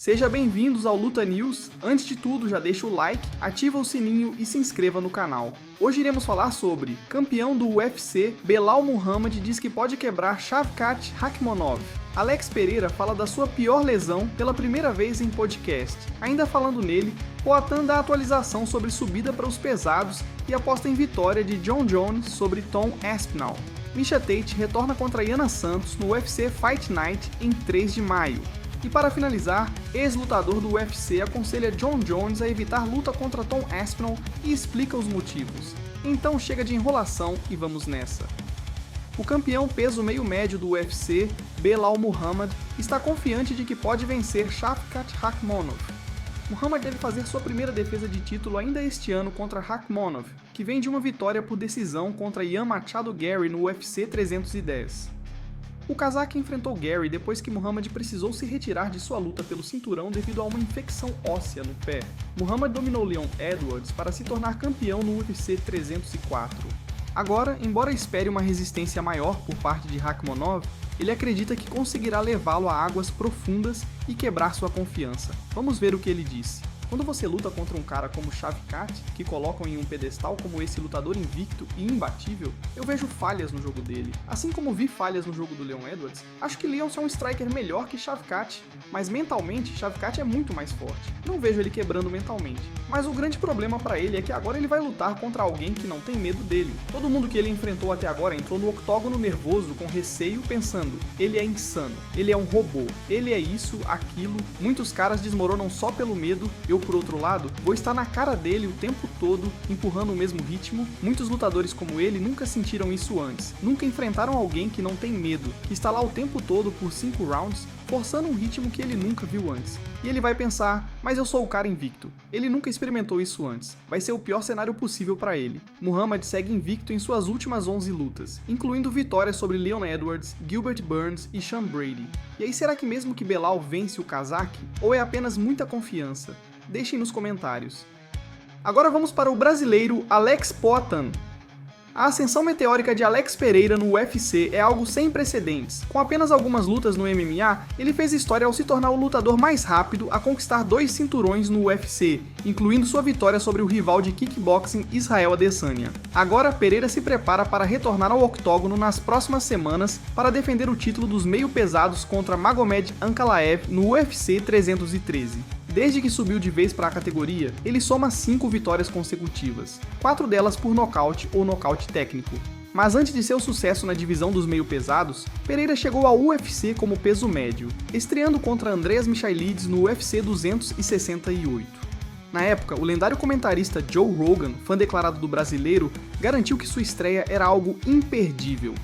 Seja bem-vindos ao Luta News. Antes de tudo, já deixa o like, ativa o sininho e se inscreva no canal. Hoje iremos falar sobre campeão do UFC, Belal Muhammad diz que pode quebrar Shavkat Rakhmonov. Alex Pereira fala da sua pior lesão pela primeira vez em podcast. Ainda falando nele, Poatan dá atualização sobre subida para os pesados e aposta em vitória de Jon Jones sobre Tom Aspinall. Miesha Tate retorna contra Yana Santos no UFC Fight Night em 3 de maio. E para finalizar, ex-lutador do UFC aconselha Jon Jones a evitar luta contra Tom Aspinall e explica os motivos. Então chega de enrolação e vamos nessa. O campeão peso meio-médio do UFC, Belal Muhammad, está confiante de que pode vencer Shavkat Rakhmonov. Muhammad deve fazer sua primeira defesa de título ainda este ano contra Rakhmonov, que vem de uma vitória por decisão contra Ian Machado Garry no UFC 310. O cazaque enfrentou Garry depois que Muhammad precisou se retirar de sua luta pelo cinturão devido a uma infecção óssea no pé. Muhammad dominou Leon Edwards para se tornar campeão no UFC 304. Agora, embora espere uma resistência maior por parte de Rakhmonov, ele acredita que conseguirá levá-lo a águas profundas e quebrar sua confiança. Vamos ver o que ele disse. Quando você luta contra um cara como Shavkat, que colocam em um pedestal como esse lutador invicto e imbatível, eu vejo falhas no jogo dele. Assim como vi falhas no jogo do Leon Edwards, acho que Leon é um striker melhor que Shavkat, mas mentalmente Shavkat é muito mais forte. Não vejo ele quebrando mentalmente. Mas o grande problema pra ele é que agora ele vai lutar contra alguém que não tem medo dele. Todo mundo que ele enfrentou até agora entrou no octógono nervoso com receio pensando, ele é insano, ele é um robô, ele é isso, aquilo. Muitos caras desmoronam só pelo medo. Eu, por outro lado, vou estar na cara dele o tempo todo, empurrando o mesmo ritmo. Muitos lutadores como ele nunca sentiram isso antes, nunca enfrentaram alguém que não tem medo, que está lá o tempo todo por 5 rounds, forçando um ritmo que ele nunca viu antes. E ele vai pensar, mas eu sou o cara invicto. Ele nunca experimentou isso antes. Vai ser o pior cenário possível para ele. Muhammad segue invicto em suas últimas 11 lutas, incluindo vitórias sobre Leon Edwards, Gilbert Burns e Sean Brady. E aí, será que mesmo que Belal vence o cazaque? Ou é apenas muita confiança? Deixem nos comentários. Agora vamos para o brasileiro Alex Poatan. A ascensão meteórica de Alex Pereira no UFC é algo sem precedentes. Com apenas algumas lutas no MMA, ele fez história ao se tornar o lutador mais rápido a conquistar 2 cinturões no UFC, incluindo sua vitória sobre o rival de kickboxing Israel Adesanya. Agora, Pereira se prepara para retornar ao octógono nas próximas semanas para defender o título dos meio-pesados contra Magomed Ankalaev no UFC 313. Desde que subiu de vez para a categoria, ele soma 5 vitórias consecutivas, 4 delas por nocaute ou nocaute técnico. Mas antes de seu sucesso na divisão dos meio-pesados, Pereira chegou ao UFC como peso médio, estreando contra Andreas Michailidis no UFC 268. Na época, o lendário comentarista Joe Rogan, fã declarado do brasileiro, garantiu que sua estreia era algo imperdível.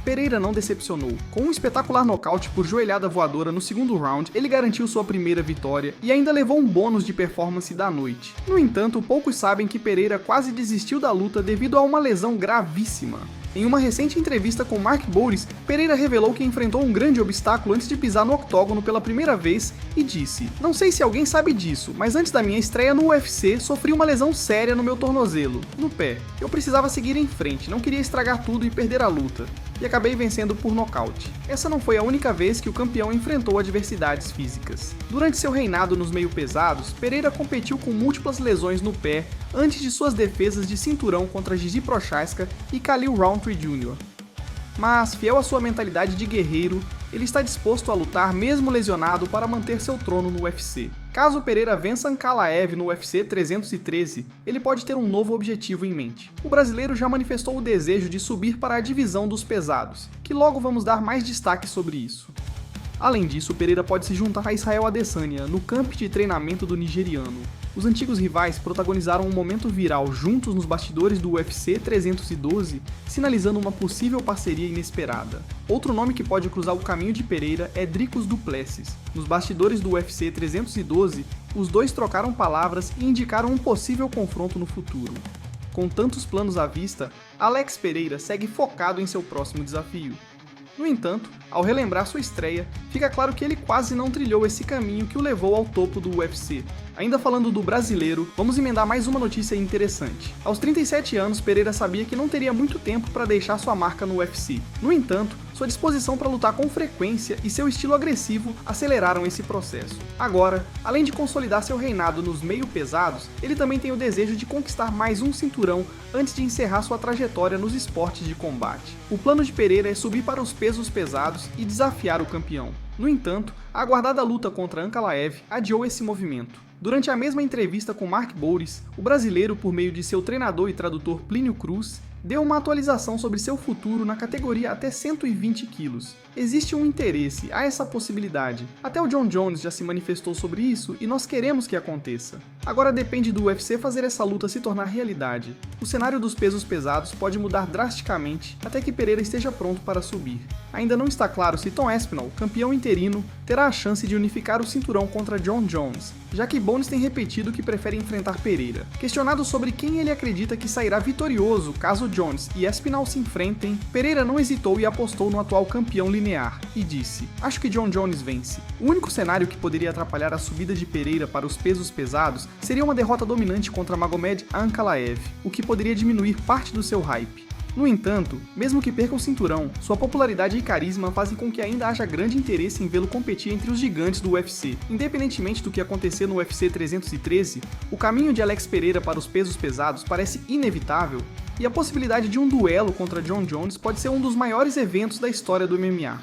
Pereira não decepcionou. Com um espetacular nocaute por joelhada voadora no segundo round, ele garantiu sua primeira vitória e ainda levou um bônus de performance da noite. No entanto, poucos sabem que Pereira quase desistiu da luta devido a uma lesão gravíssima. Em uma recente entrevista com Mark Bowles, Pereira revelou que enfrentou um grande obstáculo antes de pisar no octógono pela primeira vez e disse: "Não sei se alguém sabe disso, mas antes da minha estreia no UFC, sofri uma lesão séria no meu tornozelo, no pé. Eu precisava seguir em frente, não queria estragar tudo e perder a luta. E acabei vencendo por nocaute." Essa não foi a única vez que o campeão enfrentou adversidades físicas. Durante seu reinado nos meio-pesados, Pereira competiu com múltiplas lesões no pé antes de suas defesas de cinturão contra Gigi Prochazka e Khalil Rountree Jr. Mas, fiel à sua mentalidade de guerreiro, ele está disposto a lutar mesmo lesionado para manter seu trono no UFC. Caso Pereira vença Ankalaev no UFC 313, ele pode ter um novo objetivo em mente. O brasileiro já manifestou o desejo de subir para a divisão dos pesados, que logo vamos dar mais destaque sobre isso. Além disso, Pereira pode se juntar a Israel Adesanya no camp de treinamento do nigeriano. Os antigos rivais protagonizaram um momento viral juntos nos bastidores do UFC 312, sinalizando uma possível parceria inesperada. Outro nome que pode cruzar o caminho de Pereira é Dricus du Plessis. Nos bastidores do UFC 312, os dois trocaram palavras e indicaram um possível confronto no futuro. Com tantos planos à vista, Alex Pereira segue focado em seu próximo desafio. No entanto, ao relembrar sua estreia, fica claro que ele quase não trilhou esse caminho que o levou ao topo do UFC. Ainda falando do brasileiro, vamos emendar mais uma notícia interessante. Aos 37 anos, Pereira sabia que não teria muito tempo para deixar sua marca no UFC. No entanto, Sua disposição para lutar com frequência e seu estilo agressivo aceleraram esse processo. Agora, além de consolidar seu reinado nos meio pesados, ele também tem o desejo de conquistar mais um cinturão antes de encerrar sua trajetória nos esportes de combate. O plano de Pereira é subir para os pesos pesados e desafiar o campeão. No entanto, a aguardada luta contra Ankalaev adiou esse movimento. Durante a mesma entrevista com Mark Bouris, o brasileiro, por meio de seu treinador e tradutor Plínio Cruz, deu uma atualização sobre seu futuro na categoria até 120 quilos. Existe um interesse, há essa possibilidade. Até o Jon Jones já se manifestou sobre isso e nós queremos que aconteça. Agora depende do UFC fazer essa luta se tornar realidade. O cenário dos pesos pesados pode mudar drasticamente até que Pereira esteja pronto para subir. Ainda não está claro se Tom Aspinall, campeão interino, terá a chance de unificar o cinturão contra Jon Jones, já que Bones tem repetido que prefere enfrentar Pereira. Questionado sobre quem ele acredita que sairá vitorioso caso Jones e Aspinall se enfrentem, Pereira não hesitou e apostou no atual campeão linear, e disse: "Acho que Jon Jones vence. O único cenário que poderia atrapalhar a subida de Pereira para os pesos pesados seria uma derrota dominante contra Magomed Ankalaev, o que poderia diminuir parte do seu hype." No entanto, mesmo que perca o cinturão, sua popularidade e carisma fazem com que ainda haja grande interesse em vê-lo competir entre os gigantes do UFC. Independentemente do que acontecer no UFC 313, o caminho de Alex Pereira para os pesos pesados parece inevitável, e a possibilidade de um duelo contra Jon Jones pode ser um dos maiores eventos da história do MMA.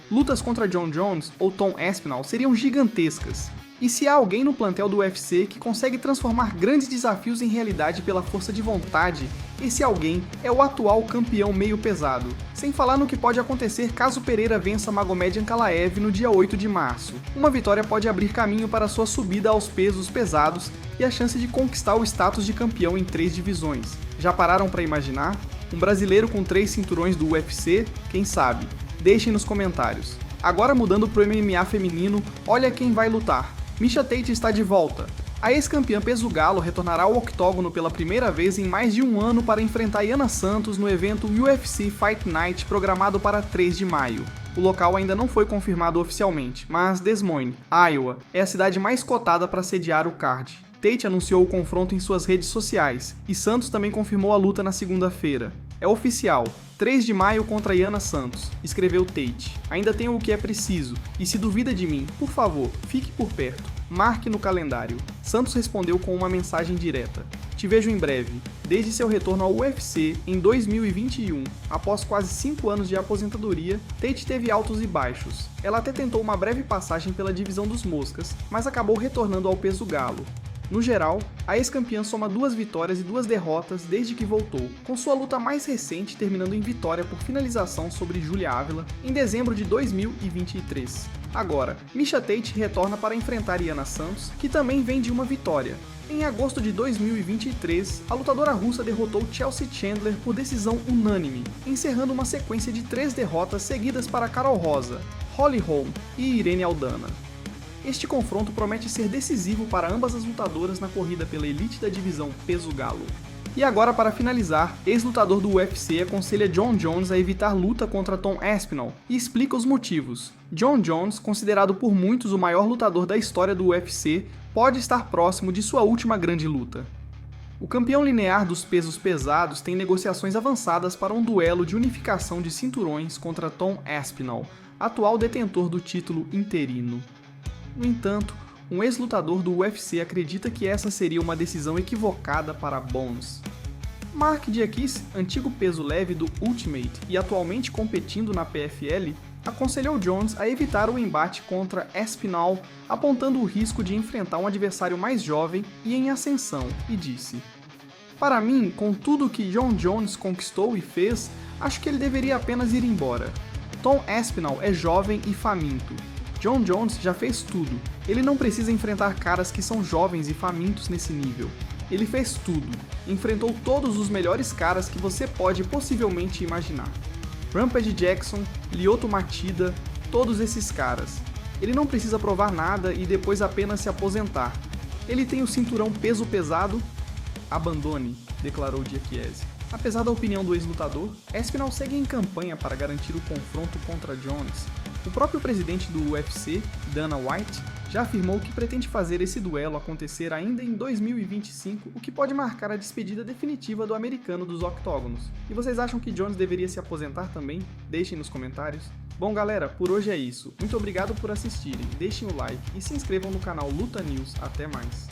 Lutas contra Jon Jones ou Tom Aspinall seriam gigantescas. E se há alguém no plantel do UFC que consegue transformar grandes desafios em realidade pela força de vontade, esse alguém é o atual campeão meio pesado. Sem falar no que pode acontecer caso Pereira vença Magomed Ankalaev no dia 8 de março. Uma vitória pode abrir caminho para sua subida aos pesos pesados e a chance de conquistar o status de campeão em 3 divisões. Já pararam para imaginar? Um brasileiro com 3 cinturões do UFC? Quem sabe? Deixem nos comentários. Agora mudando pro MMA feminino, olha quem vai lutar. Miesha Tate está de volta. A ex-campeã peso galo retornará ao octógono pela primeira vez em mais de um ano para enfrentar Yana Santos no evento UFC Fight Night programado para 3 de maio. O local ainda não foi confirmado oficialmente, mas Des Moines, Iowa, é a cidade mais cotada para sediar o card. Tate anunciou o confronto em suas redes sociais, e Santos também confirmou a luta na segunda-feira. É oficial, 3 de maio contra Yana Santos, escreveu Tate. Ainda tenho o que é preciso, e se duvida de mim, por favor, fique por perto. Marque no calendário. Santos respondeu com uma mensagem direta: "Te vejo em breve." Desde seu retorno ao UFC em 2021, após quase 5 anos de aposentadoria, Tate teve altos e baixos. Ela até tentou uma breve passagem pela divisão dos moscas, mas acabou retornando ao peso galo. No geral, a ex-campeã soma 2 vitórias e 2 derrotas desde que voltou, com sua luta mais recente terminando em vitória por finalização sobre Julia Avila em dezembro de 2023. Agora, Miesha Tate retorna para enfrentar Yana Santos, que também vem de uma vitória. Em agosto de 2023, a lutadora russa derrotou Chelsea Chandler por decisão unânime, encerrando uma sequência de 3 derrotas seguidas para Carol Rosa, Holly Holm e Irene Aldana. Este confronto promete ser decisivo para ambas as lutadoras na corrida pela elite da divisão peso galo. E agora, para finalizar, ex-lutador do UFC aconselha Jon Jones a evitar luta contra Tom Aspinall e explica os motivos. Jon Jones, considerado por muitos o maior lutador da história do UFC, pode estar próximo de sua última grande luta. O campeão linear dos pesos pesados tem negociações avançadas para um duelo de unificação de cinturões contra Tom Aspinall, atual detentor do título interino. No entanto, um ex-lutador do UFC acredita que essa seria uma decisão equivocada para Bones. Mark Diakis, antigo peso leve do Ultimate e atualmente competindo na PFL, aconselhou Jones a evitar o embate contra Aspinall, apontando o risco de enfrentar um adversário mais jovem e em ascensão, e disse: "Para mim, com tudo que Jon Jones conquistou e fez, acho que ele deveria apenas ir embora. Tom Aspinall é jovem e faminto. Jon Jones já fez tudo. Ele não precisa enfrentar caras que são jovens e famintos nesse nível. Ele fez tudo. Enfrentou todos os melhores caras que você pode possivelmente imaginar. Rampage Jackson, Lyoto Machida, todos esses caras. Ele não precisa provar nada e depois apenas se aposentar. Ele tem o cinturão peso pesado? Abandone", declarou Diakiese. Apesar da opinião do ex-lutador, Aspinall segue em campanha para garantir o confronto contra Jones. O próprio presidente do UFC, Dana White, já afirmou que pretende fazer esse duelo acontecer ainda em 2025, o que pode marcar a despedida definitiva do americano dos octógonos. E vocês acham que Jones deveria se aposentar também? Deixem nos comentários. Bom galera, por hoje é isso. Muito obrigado por assistirem, deixem o like e se inscrevam no canal Luta News. Até mais.